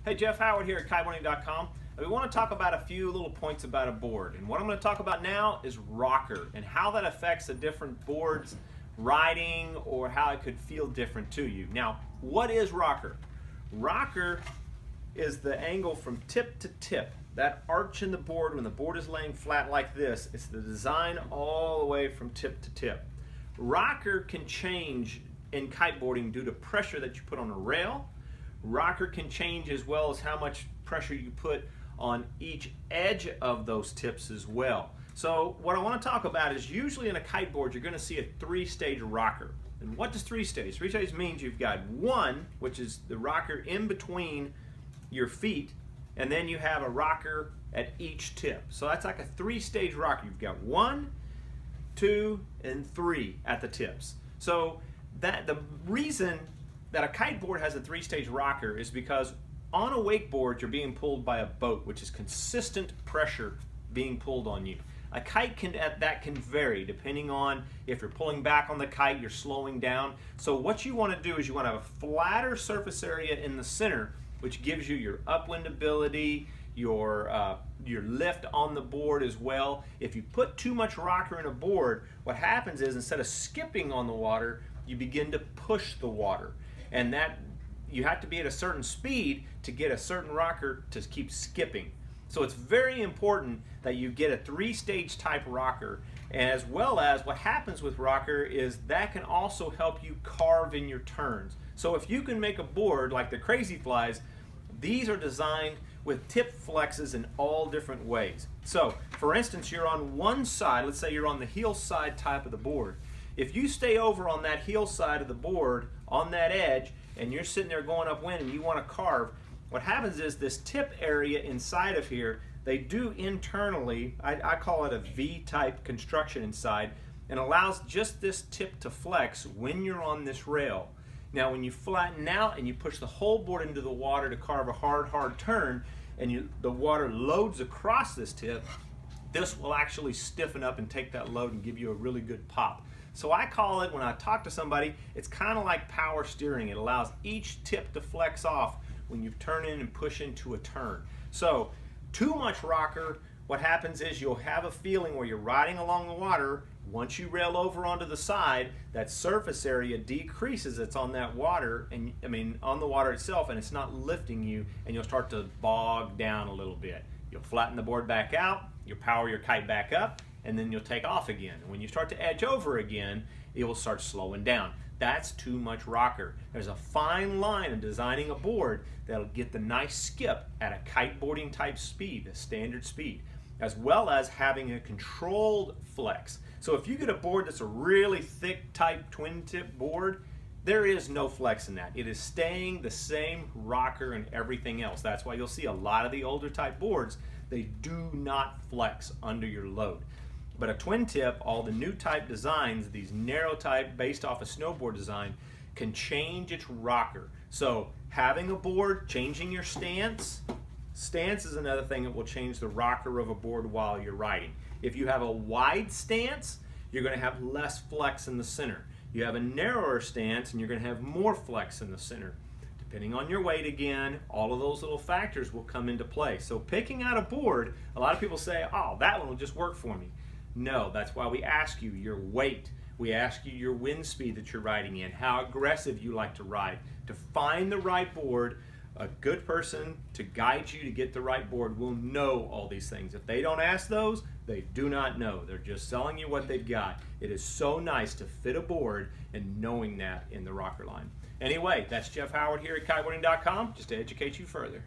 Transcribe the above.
Hey, Jeff Howard here at Kiteboarding.com. We want to talk about a few little points about a board. And what I'm going to talk about now is rocker and how that affects the different boards riding or how it could feel different to you. Now, what is rocker? Rocker is the angle from tip to tip. That arch in the board, when the board is laying flat like this, it's the design all the way from tip to tip. Rocker can change in kiteboarding due to pressure that you put on a rail. Rocker can change as well as how much pressure you put on each edge of those tips as well. So what I want to talk about is usually in a kiteboard you're going to see a three-stage rocker. And what does three-stage? Three-stage means you've got one, which is the rocker in between your feet, and then you have a rocker at each tip. So that's like a three-stage rocker. You've got 1, 2, and 3 at the tips. So that the reason that a kiteboard has a three-stage rocker is because on a wakeboard you're being pulled by a boat, which is consistent pressure being pulled on you. A kite that can vary depending on if you're pulling back on the kite, you're slowing down. So what you want to do is you want to have a flatter surface area in the center, which gives you your upwind ability, your lift on the board as well. If you put too much rocker in a board, what happens is instead of skipping on the water, you begin to push the water. And that you have to be at a certain speed to get a certain rocker to keep skipping. So it's very important that you get a three-stage type rocker, as well as what happens with rocker is that can also help you carve in your turns. So if you can make a board like the Crazy Flies, these are designed with tip flexes in all different ways. So for instance, you're on one side, let's say you're on the heel side type of the board. If you stay over on that heel side of the board, on that edge, and you're sitting there going upwind and you want to carve, what happens is this tip area inside of here, they do internally, I call it a V-type construction inside, and allows just this tip to flex when you're on this rail. Now when you flatten out and you push the whole board into the water to carve a hard turn, and the water loads across this tip, this will actually stiffen up and take that load and give you a really good pop. So I call it, when I talk to somebody, it's kind of like power steering. It allows each tip to flex off when you turn in and push into a turn. So too much rocker, what happens is you'll have a feeling where you're riding along the water. Once you rail over onto the side, that surface area decreases. It's on that water, and on the water itself, and it's not lifting you, and you'll start to bog down a little bit. You'll flatten the board back out, you'll power your kite back up, and then you'll take off again. And when you start to edge over again, it will start slowing down. That's too much rocker. There's a fine line in designing a board that'll get the nice skip at a kiteboarding type speed, a standard speed, as well as having a controlled flex. So if you get a board that's a really thick type twin tip board, there is no flex in that. It is staying the same rocker and everything else. That's why you'll see a lot of the older type boards, they do not flex under your load. But a twin tip, all the new type designs, these narrow type based off a snowboard design, can change its rocker. So having a board, changing your stance is another thing that will change the rocker of a board while you're riding. If you have a wide stance, you're going to have less flex in the center. You have a narrower stance and you're going to have more flex in the center. Depending on your weight again, all of those little factors will come into play. So picking out a board, a lot of people say, oh, that one will just work for me. No, that's why we ask you your weight. We ask you your wind speed that you're riding in, how aggressive you like to ride. To find the right board, a good person to guide you to get the right board will know all these things. If they don't ask those, they do not know. They're just selling you what they've got. It is so nice to fit a board and knowing that in the rocker line. Anyway, that's Jeff Howard here at Kiteboarding.com, just to educate you further.